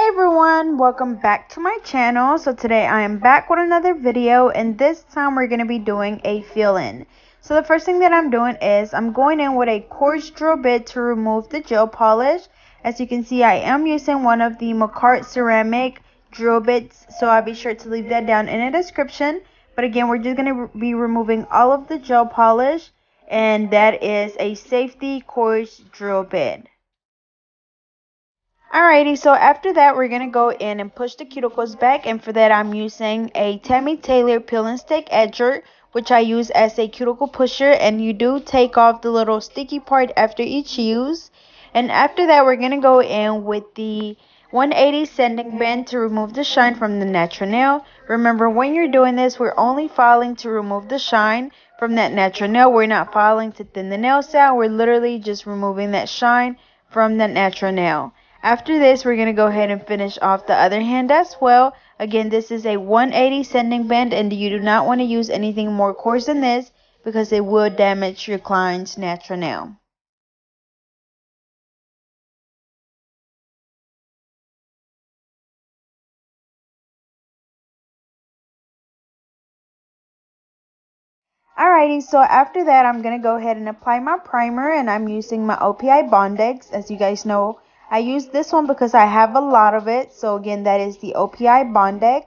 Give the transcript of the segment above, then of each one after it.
Hey everyone, welcome back to my channel. So today I am back with another video, and this time we're going to be doing a fill-in. So the first thing that I'm doing is I'm going in with a quartz drill bit to remove the gel polish. As you can see, I am using one of the McCart ceramic drill bits, so I'll be sure to leave that down in the description. But again, we're just going to be removing all of the gel polish, and that is a safety quartz drill bit. Alrighty, so after that, we're going to go in and push the cuticles back, and for that I'm using a Tammy Taylor peel and stick edger, which I use as a cuticle pusher, and you do take off the little sticky part after each use. And after that, we're going to go in with the 180 sanding band to remove the shine from the natural nail. Remember, when you're doing this, we're only filing to remove the shine from that natural nail. We're not filing to thin the nails out. We're literally just removing that shine from that natural nail. After this, we're going to go ahead and finish off the other hand as well. Again, this is a 180 sanding band, and you do not want to use anything more coarse than this because it will damage your client's natural nail. Alrighty, so after that, I'm going to go ahead and apply my primer, and I'm using my OPI Bondex. As you guys know, I use this one because I have a lot of it. So again, that is the OPI Bondex.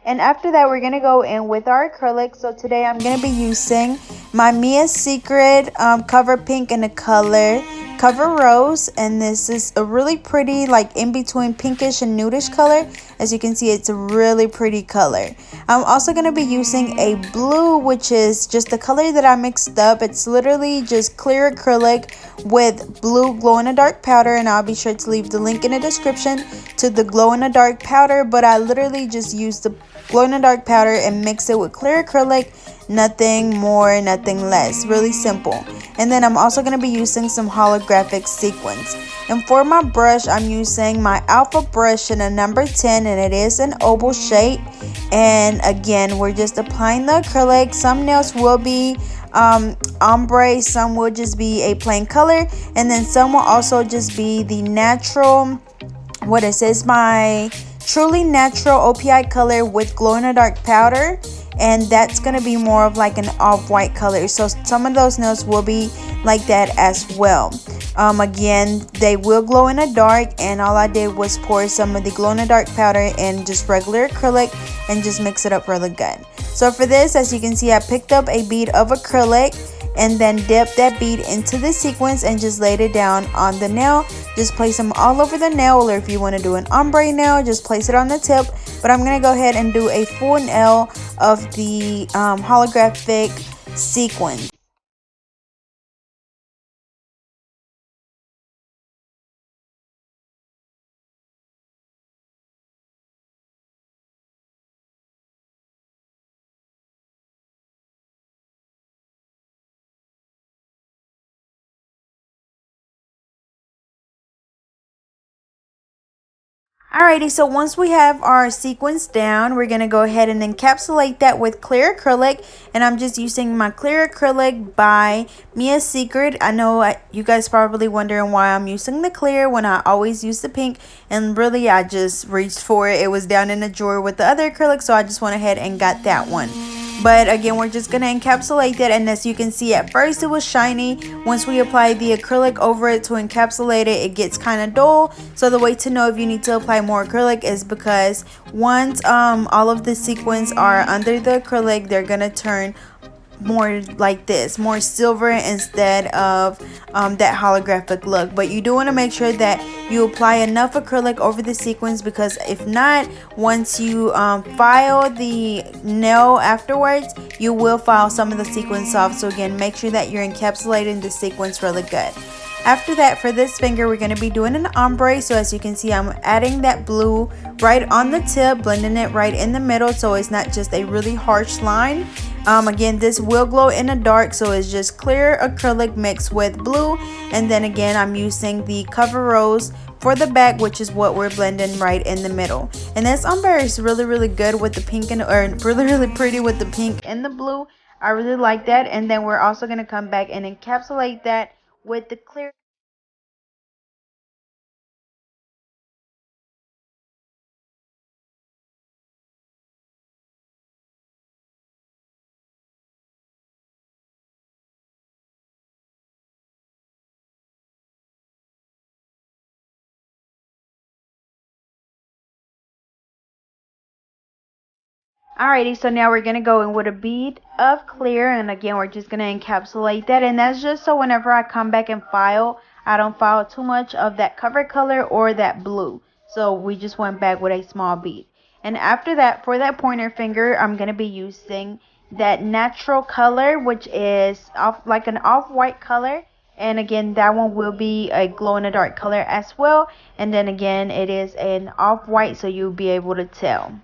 And after that, we're going to go in with our acrylic. So today I'm going to be using my Mia Secret Cover Pink in the color Cover Rose. And this is a really pretty, like in between pinkish and nudish color. As you can see, it's a really pretty color. I'm also going to be using a blue, which is just the color that I mixed up. It's literally just clear acrylic with blue glow-in-the-dark powder, and I'll be sure to leave the link in the description to the glow-in-the-dark powder. But I literally just used the glow-in-the-dark powder and mix it with clear acrylic. Nothing more, nothing less. Really simple. And then I'm also going to be using some holographic sequins. And for my brush, I'm using my Alpha brush in a number 10, and it is an oval shape. And again, we're just applying the acrylic. Some nails will be ombre, some will just be a plain color, and then some will also just be the natural, what is this, my truly natural OPI color with glow-in-the-dark powder, and that's going to be more of like an off-white color. So some of those nails will be like that as well. Again, they will glow in the dark, and all I did was pour some of the glow-in-the-dark powder and just regular acrylic and just mix it up really good. So for this, as you can see, I picked up a bead of acrylic and then dipped that bead into the sequins and just laid it down on the nail. Just place them all over the nail, or if you want to do an ombre nail, just place it on the tip. But I'm going to go ahead and do a full nail of the holographic sequins. Alrighty, so once we have our sequins down, we're going to go ahead and encapsulate that with clear acrylic. And I'm just using my clear acrylic by Mia Secret. I know you guys probably wondering why I'm using the clear when I always use the pink. And really, I just reached for it. It was down in the drawer with the other acrylic, so I just went ahead and got that one. But again, we're just going to encapsulate that, and as you can see, at first it was shiny. Once we apply the acrylic over it to encapsulate it, it gets kind of dull. So the way to know if you need to apply more acrylic is because once all of the sequins are under the acrylic, they're going to turn more like this, more silver instead of that holographic look. But you do want to make sure that you apply enough acrylic over the sequins, because if not, once you file the nail afterwards, you will file some of the sequins off. So again, make sure that you're encapsulating the sequins really good. After that, for this finger, we're going to be doing an ombre. So as you can see, I'm adding that blue right on the tip, blending it right in the middle so it's not just a really harsh line. Again, this will glow in the dark, so it's just clear acrylic mixed with blue. And then again, I'm using the Cover Rose for the back, which is what we're blending right in the middle. And this ombre is really good with the pink and, or really pretty with the pink and the blue. I really like that. And then we're also going to come back and encapsulate that with the clear Alrighty, so now we're going to go in with a bead of clear, and again we're just going to encapsulate that, and that's just so whenever I come back and file, I don't file too much of that cover color or that blue. So we just went back with a small bead. And after that, for that pointer finger, I'm going to be using that natural color, which is like an off-white color. And again, that one will be a glow-in-the-dark color as well. And then again, it is an off-white, so you'll be able to tell.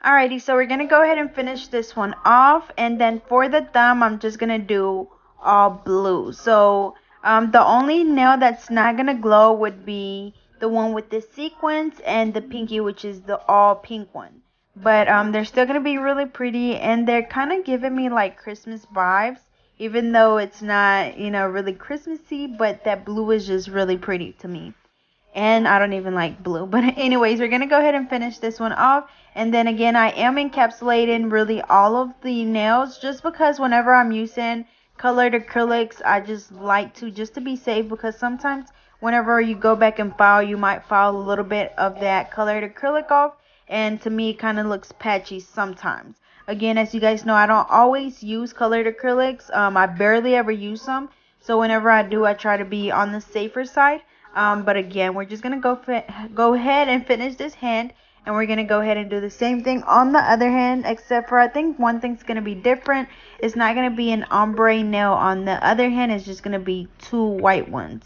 Alrighty, so we're going to go ahead and finish this one off, and then for the thumb, I'm just going to do all blue. So the only nail that's not going to glow would be the one with the sequins and the pinky, which is the all pink one. But they're still going to be really pretty, and they're kind of giving me like Christmas vibes, even though it's not, you know, really Christmassy, but that blue is just really pretty to me. And I don't even like blue. But anyways, we're going to go ahead and finish this one off. And then again, I am encapsulating really all of the nails just because whenever I'm using colored acrylics, I just like to, just to be safe, because sometimes whenever you go back and file, you might file a little bit of that colored acrylic off. And to me, it kind of looks patchy sometimes. Again, as you guys know, I don't always use colored acrylics. I barely ever use them. So whenever I do, I try to be on the safer side. But again, we're just going to go ahead and finish this hand. And we're going to go ahead and do the same thing on the other hand. Except for I think one thing's going to be different. It's not going to be an ombre nail on the other hand. It's just going to be two white ones.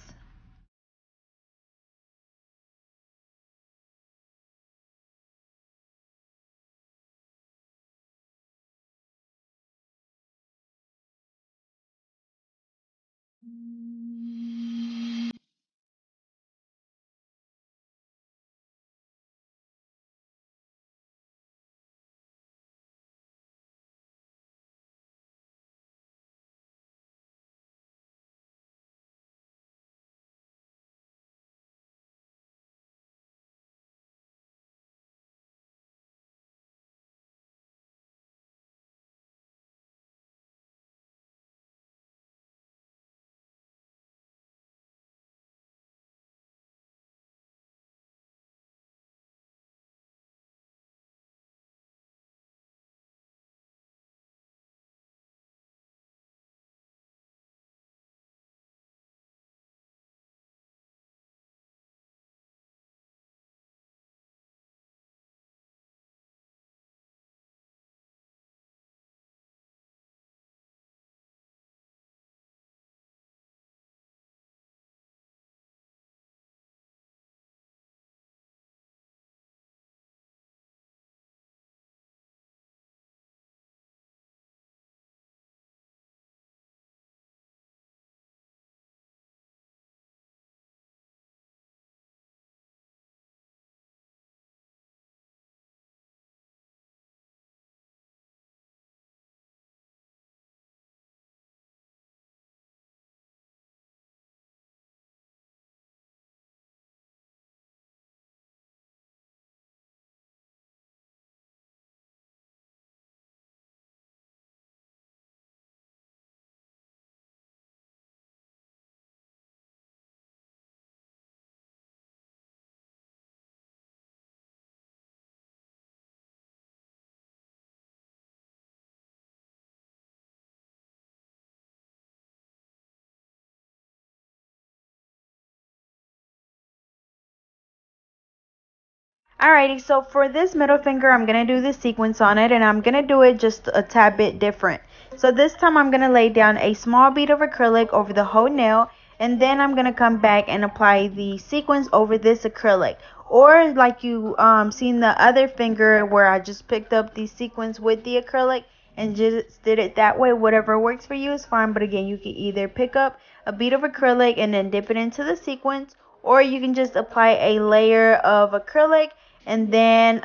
Alrighty, so for this middle finger, I'm going to do the sequence on it, and I'm going to do it just a tad bit different. So this time I'm going to lay down a small bead of acrylic over the whole nail, and then I'm going to come back and apply the sequence over this acrylic. Or like you seen the other finger where I just picked up the sequence with the acrylic, and just did it that way. Whatever works for you is fine, but again, you can either pick up a bead of acrylic and then dip it into the sequins, or you can just apply a layer of acrylic and then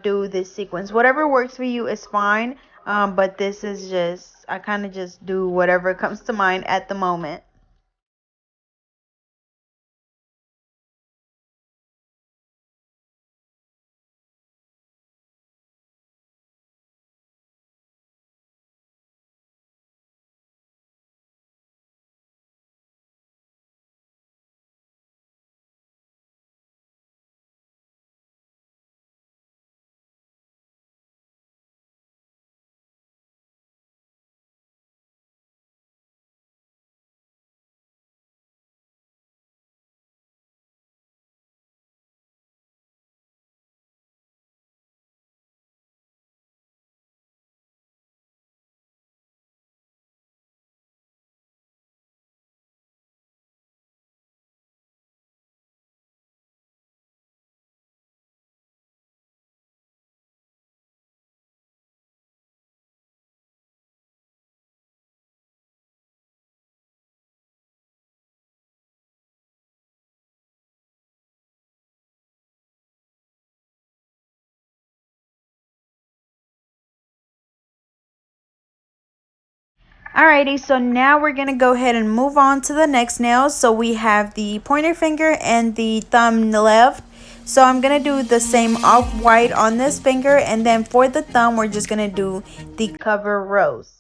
do this sequins. Whatever works for you is fine, but this is just, I kind of just do whatever comes to mind at the moment. Alrighty, so now we're going to go ahead and move on to the next nails. So we have the pointer finger and the thumb left. So I'm going to do the same off-white on this finger, and then for the thumb, we're just going to do the cover rose.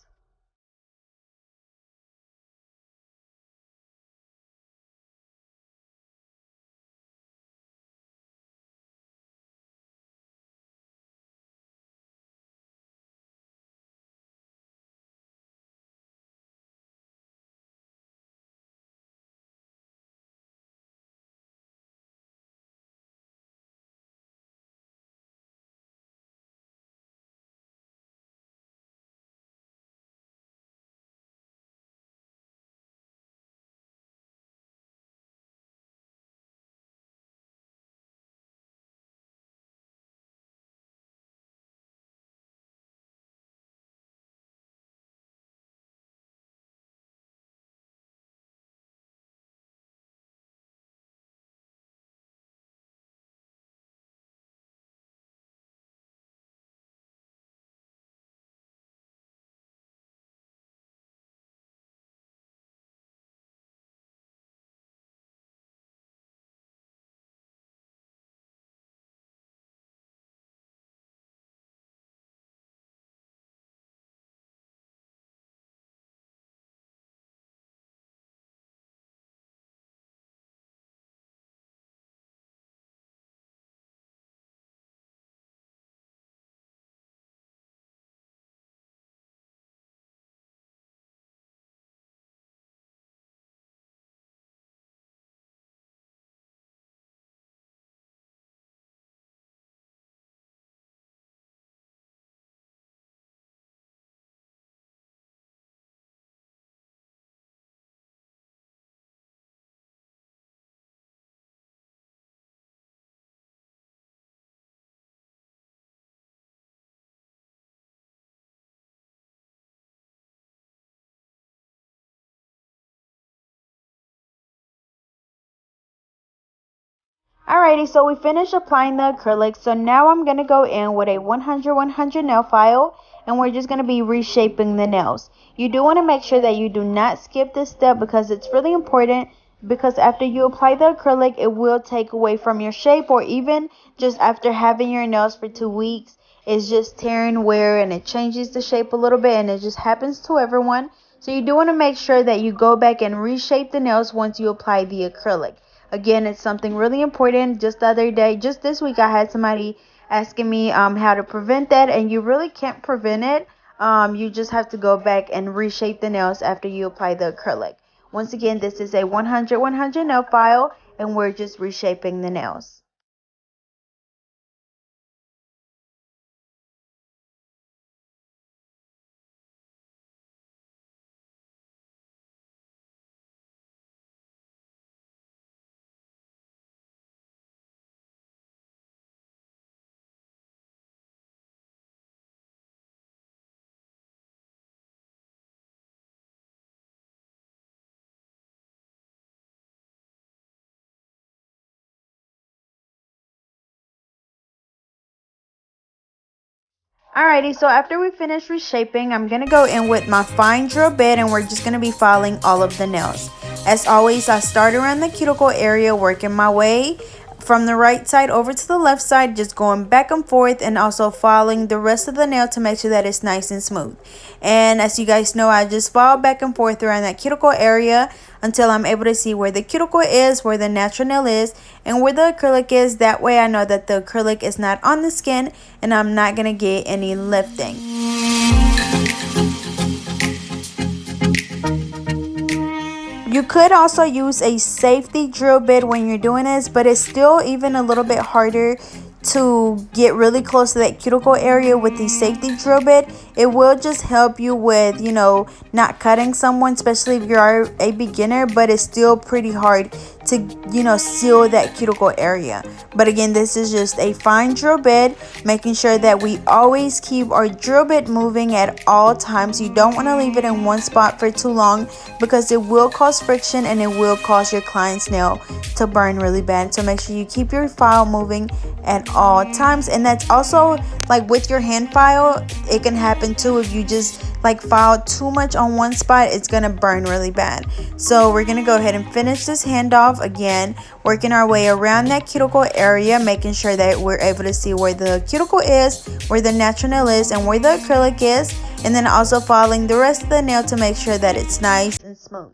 Alrighty, so we finished applying the acrylic. So now I'm going to go in with a 100 nail file, and we're just going to be reshaping the nails. You do want to make sure that you do not skip this step because it's really important, because after you apply the acrylic, it will take away from your shape, or even just after having your nails for 2 weeks, it's just tearing, wear, and it changes the shape a little bit, and it just happens to everyone. So you do want to make sure that you go back and reshape the nails once you apply the acrylic. Again, it's something really important. Just the other day, just this week, I had somebody asking me how to prevent that, and you really can't prevent it. You just have to go back and reshape the nails after you apply the acrylic. Once again, this is a 100 nail file, and we're just reshaping the nails. Alrighty, so after we finish reshaping, I'm going to go in with my fine drill bit and we're just going to be filing all of the nails. As always, I start around the cuticle area, working my way from the right side over to the left side, just going back and forth and also filing the rest of the nail to make sure that it's nice and smooth. And as you guys know, I just file back and forth around that cuticle area until I'm able to see where the cuticle is, where the natural nail is, and where the acrylic is. That way I know that the acrylic is not on the skin and I'm not going to get any lifting. You could also use a safety drill bit when you're doing this, but it's still even a little bit harder to get really close to that cuticle area with the safety drill bit. It will just help you with, not cutting someone, especially if you're a beginner, but it's still pretty hard to, seal that cuticle area. But again, this is just a fine drill bit, making sure that we always keep our drill bit moving at all times. You don't want to leave it in one spot for too long because it will cause friction and it will cause your client's nail to burn really bad. So make sure you keep your file moving at all times. And that's also like with your hand file, it can happen too. If you just file too much on one spot, it's gonna burn really bad. So we're gonna go ahead and finish this hand off again, working our way around that cuticle area, making sure that we're able to see where the cuticle is, where the natural nail is, and where the acrylic is, and then also filing the rest of the nail to make sure that it's nice and smooth.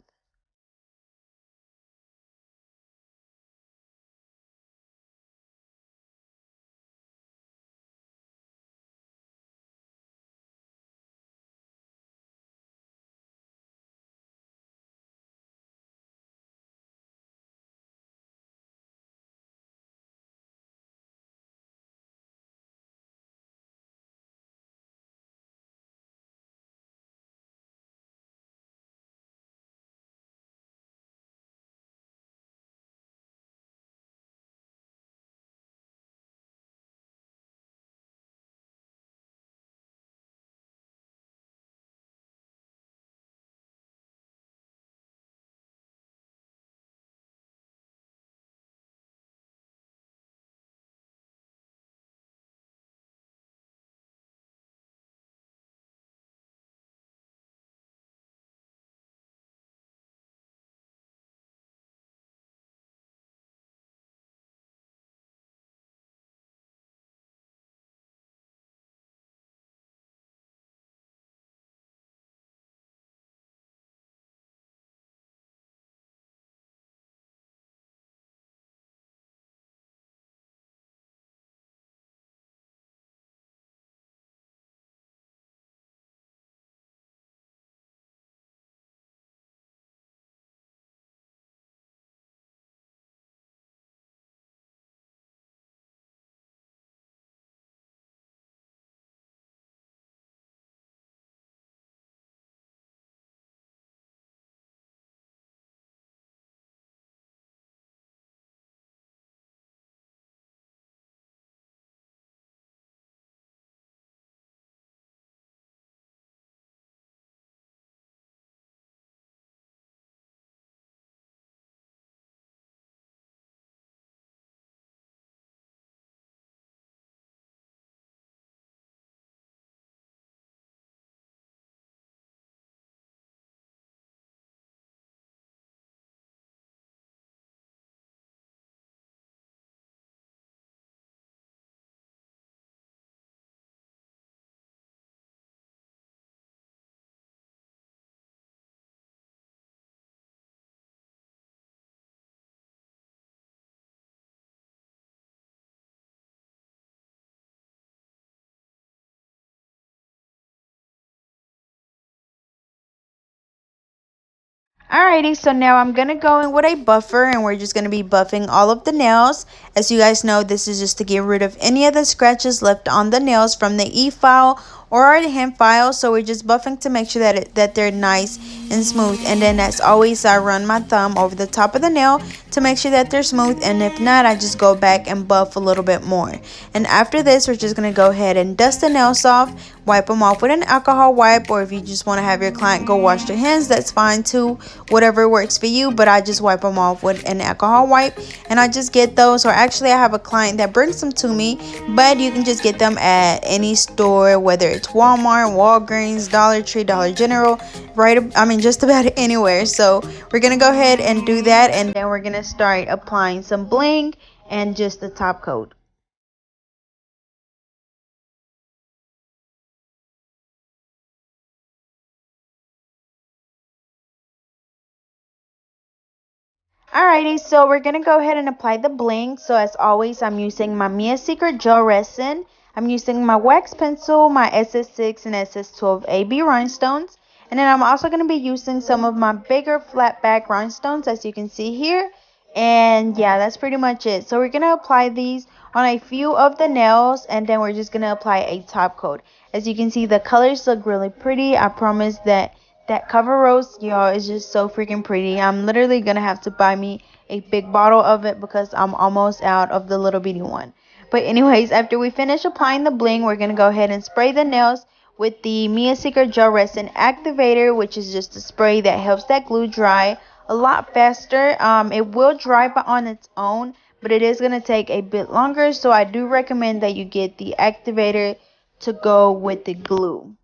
Alrighty, so now I'm going to go in with a buffer and we're just going to be buffing all of the nails. As you guys know, this is just to get rid of any of the scratches left on the nails from the e-file or our hand files. So we're just buffing to make sure that they're nice and smooth. And then as always, I run my thumb over the top of the nail to make sure that they're smooth, and if not, I just go back and buff a little bit more. And after this, we're just going to go ahead and dust the nails off, wipe them off with an alcohol wipe, or if you just want to have your client go wash their hands, that's fine too, whatever works for you. But I just wipe them off with an alcohol wipe, and I just get those, or actually I have a client that brings them to me, but you can just get them at any store, whether it's Walmart, Walgreens, Dollar Tree, Dollar General, right? I mean, just about anywhere. So we're gonna go ahead and do that, and then we're gonna start applying some bling and just the top coat. Alrighty, so we're gonna go ahead and apply the bling. So as always, I'm using my Mia Secret gel resin. I'm using my wax pencil, my SS6 and SS12 AB rhinestones, and then I'm also gonna be using some of my bigger flat back rhinestones, as you can see here. And yeah, that's pretty much it. So we're gonna apply these on a few of the nails, and then we're just gonna apply a top coat. As you can see, the colors look really pretty. I promise that cover rose, y'all, is just so freaking pretty. I'm literally gonna have to buy me a big bottle of it because I'm almost out of the little bitty one. But anyways, after we finish applying the bling, we're gonna go ahead and spray the nails with the Mia Secret Gel Resin Activator, which is just a spray that helps that glue dry a lot faster. It will dry on its own, but it is gonna take a bit longer. So I do recommend that you get the activator to go with the glue.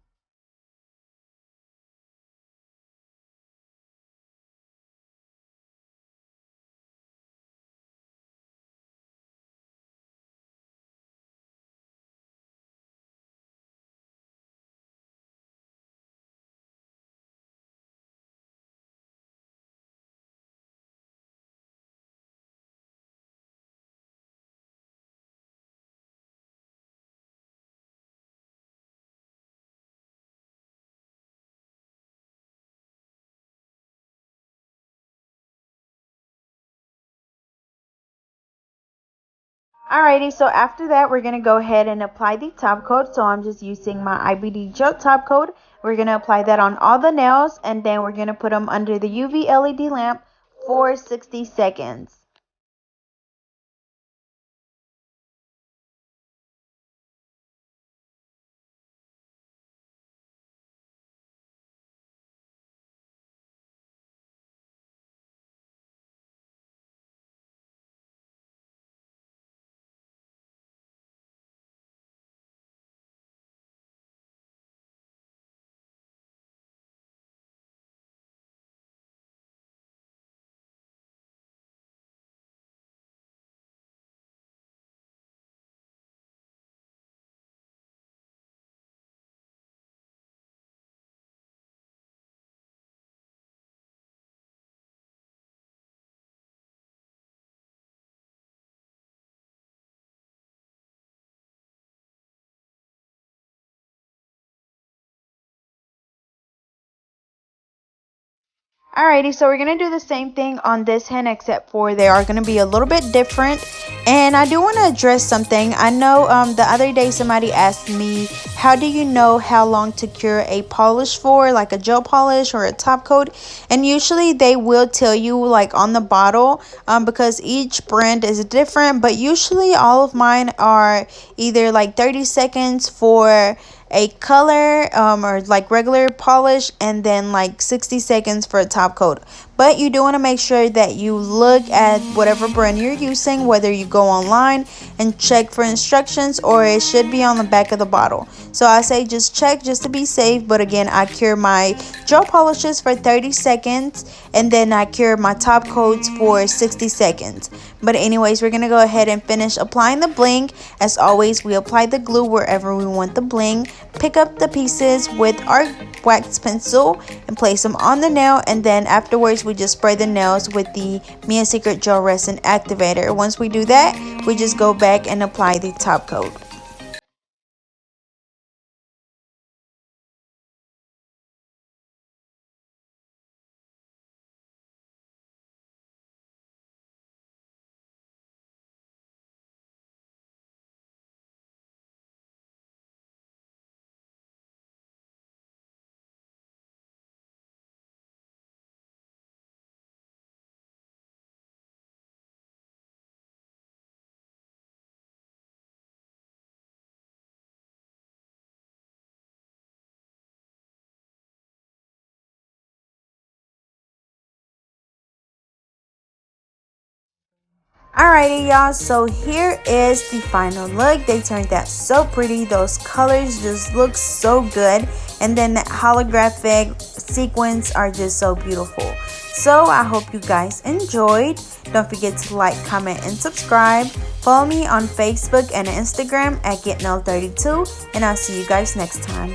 Alrighty, so after that, we're going to go ahead and apply the top coat. So I'm just using my IBD gel top coat. We're going to apply that on all the nails, and then we're going to put them under the UV LED lamp for 60 seconds. Alrighty, so we're going to do the same thing on this hand, except for they are going to be a little bit different. And I do want to address something. I know the other day somebody asked me, how do you know how long to cure a polish for, like a gel polish or a top coat? And usually they will tell you like on the bottle, because each brand is different. But usually all of mine are either like 30 seconds for a color, or like regular polish, and then like 60 seconds for a top coat. But you do want to make sure that you look at whatever brand you're using, whether you go online and check for instructions, or it should be on the back of the bottle. So I say just check just to be safe. But again, I cure my gel polishes for 30 seconds, and then I cure my top coats for 60 seconds. But anyways, we're going to go ahead and finish applying the bling. As always, we apply the glue wherever we want the bling. Pick up the pieces with our wax pencil and place them on the nail, and then afterwards we just spray the nails with the Mia Secret Gel Resin Activator. Once we do that, we just go back and apply the top coat. Alrighty y'all, so here is the final look. They turned out so pretty. Those colors just look so good, and then the holographic sequins are just so beautiful. So I hope you guys enjoyed. Don't forget to like, comment, and subscribe. Follow me on Facebook and Instagram at GetNail32, and I'll see you guys next time.